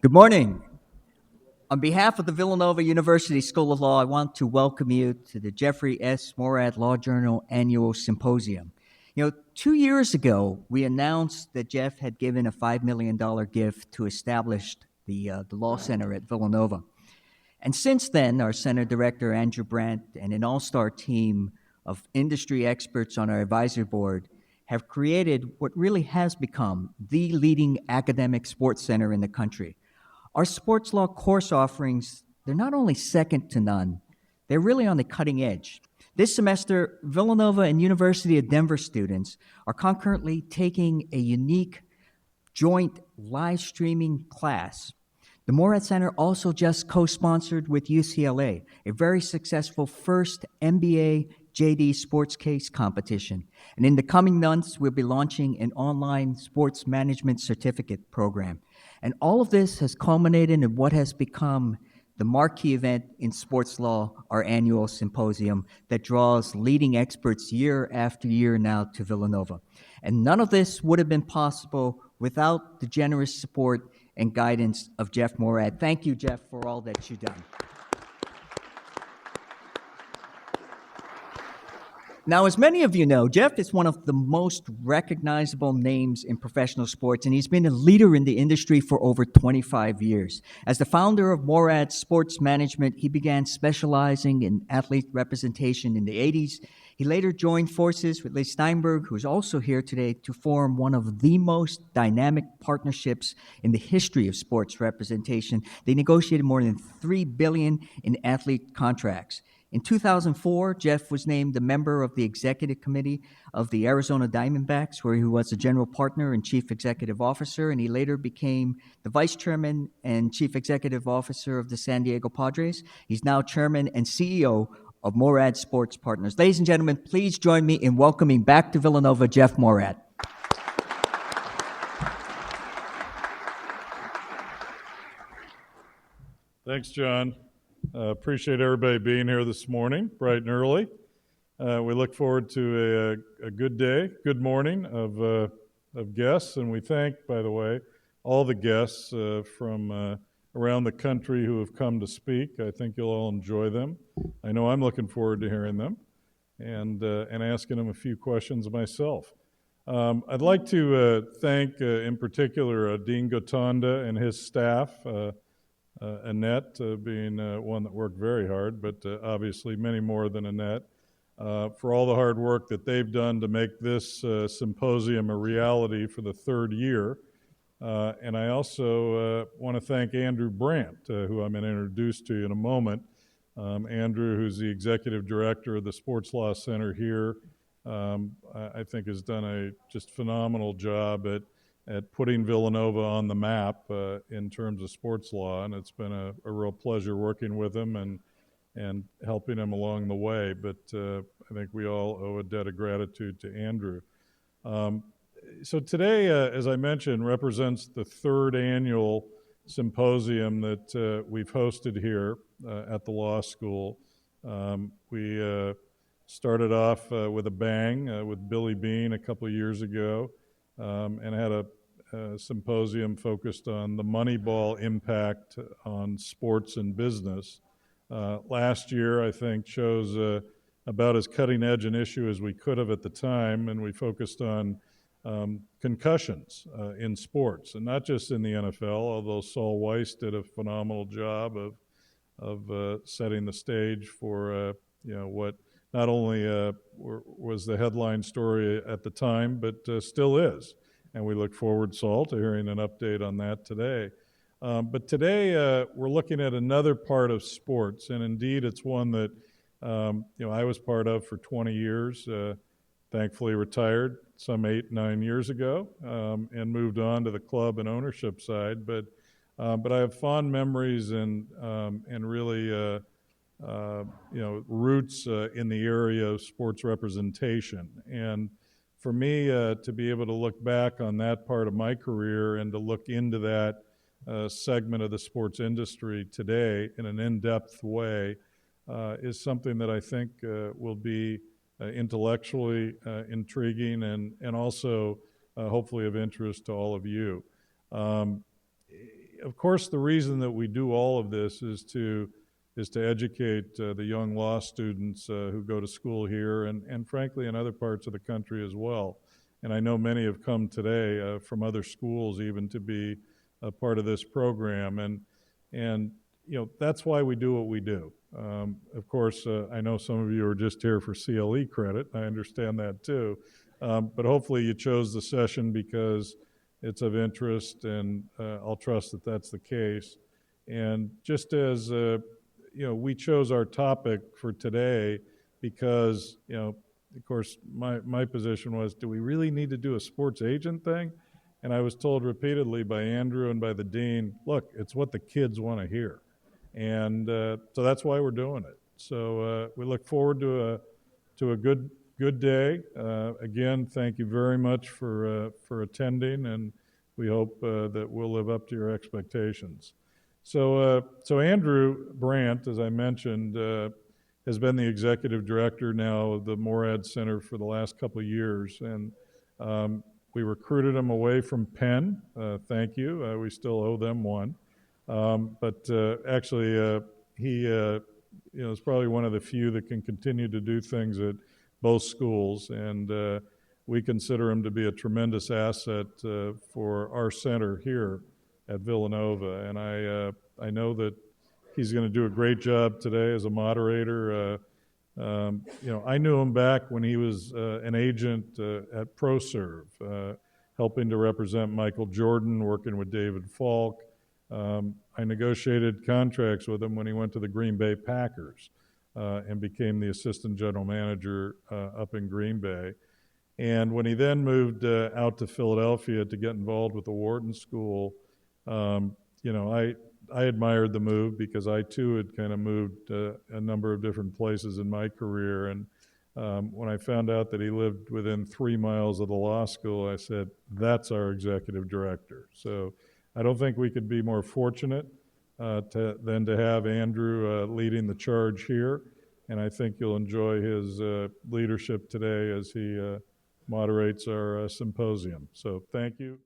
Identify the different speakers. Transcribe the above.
Speaker 1: Good morning. On behalf of the Villanova University School of Law, I want to welcome you to the Jeffrey S. Morad Law Journal Annual Symposium. 2 years ago, we announced that Jeff had given a $5 million gift to establish the Law Center at Villanova. And since then, our center director, Andrew Brandt, and an all-star team of industry experts on our advisory board have created what really has become the leading academic sports center in the country. Our sports law course offerings, they're not only second to none, they're really on the cutting edge. This semester, Villanova and University of Denver students are concurrently taking a unique joint live streaming class. The Morad Center also just co-sponsored with UCLA a very successful first MBA JD sports case competition. And in the coming months, we'll be launching an online sports management certificate program. And all of this has culminated in what has become the marquee event in sports law, our annual symposium that draws leading experts year after year now to Villanova. And none of this would have been possible without the generous support and guidance of Jeff Morad. Thank you, Jeff, for all that you've done. Now, as many of you know, Jeff is one of the most recognizable names in professional sports, and he's been a leader in the industry for over 25 years. As the founder of Morad Sports Management, he began specializing in athlete representation in the 80s. He later joined forces with Lee Steinberg, who is also here today, to form one of the most dynamic partnerships in the history of sports representation. They negotiated more than $3 billion in athlete contracts. In 2004, Jeff was named a member of the executive committee of the Arizona Diamondbacks, where he was a general partner and chief executive officer, and he later became the vice chairman and chief executive officer of the San Diego Padres. He's now chairman and CEO of Morad Sports Partners. Ladies and gentlemen, please join me in welcoming back to Villanova, Jeff Morad.
Speaker 2: Thanks, John. Appreciate everybody being here this morning, bright and early. We look forward to a good day, good morning of guests, and we thank, by the way, all the guests from around the country who have come to speak. I think you'll all enjoy them. I know I'm looking forward to hearing them and asking them a few questions myself. I'd like to thank, in particular, Dean Gotanda and his staff, Annette being one that worked very hard, but obviously many more than Annette, for all the hard work that they've done to make this symposium a reality for the third year. And I also want to thank Andrew Brandt, who I'm going to introduce to you in a moment. Andrew, who's the executive director of the Sports Law Center here, I think has done a just phenomenal job at putting Villanova on the map in terms of sports law, and it's been a real pleasure working with him and helping him along the way. But I think we all owe a debt of gratitude to Andrew. So today, as I mentioned, represents the third annual symposium that we've hosted here at the law school. We started off with a bang with Billy Bean a couple of years ago. And had a symposium focused on the Moneyball impact on sports and business. Last year, I think, chose about as cutting edge an issue as we could have at the time, and we focused on concussions in sports, and not just in the NFL, although Saul Weiss did a phenomenal job of setting the stage for what not only was the headline story at the time, but still is. And we look forward, Saul, to hearing an update on that today. But today we're looking at another part of sports, and indeed it's one that I was part of for 20 years, thankfully retired some 8-9 years ago, and moved on to the club and ownership side. But I have fond memories and really roots in the area of sports representation. And for me to be able to look back on that part of my career and to look into that segment of the sports industry today in an in-depth way is something that I think will be intellectually intriguing and also hopefully of interest to all of you. of course, the reason that we do all of this is to educate the young law students who go to school here and frankly in other parts of the country as well. And I know many have come today from other schools even to be a part of this program. And that's why we do what we do. Of course, I know some of you are just here for CLE credit. I understand that too. But hopefully you chose the session because it's of interest, and I'll trust that that's the case. And just as we chose our topic for today because of course my position was, do we really need to do a sports agent thing? And I was told repeatedly by Andrew and by the dean, look, it's what the kids want to hear, and so that's why we're doing it. So we look forward to a good day. Again, thank you very much for attending, and we hope that we'll live up to your expectations. So Andrew Brandt, as I mentioned, has been the executive director now of the Morad Center for the last couple of years, and we recruited him away from Penn. Thank you. We still owe them one. But actually, he is probably one of the few that can continue to do things at both schools, and we consider him to be a tremendous asset for our center here at Villanova. And I know that he's going to do a great job today as a moderator. I knew him back when he was an agent at ProServe, helping to represent Michael Jordan, working with David Falk. I negotiated contracts with him when he went to the Green Bay Packers and became the assistant general manager up in Green Bay. And when he then moved out to Philadelphia to get involved with the Wharton School, I admired the move because I too had kind of moved a number of different places in my career. And when I found out that he lived within 3 miles of the law school, I said, that's our executive director. So I don't think we could be more fortunate than to have Andrew leading the charge here. And I think you'll enjoy his leadership today as he moderates our symposium. So thank you.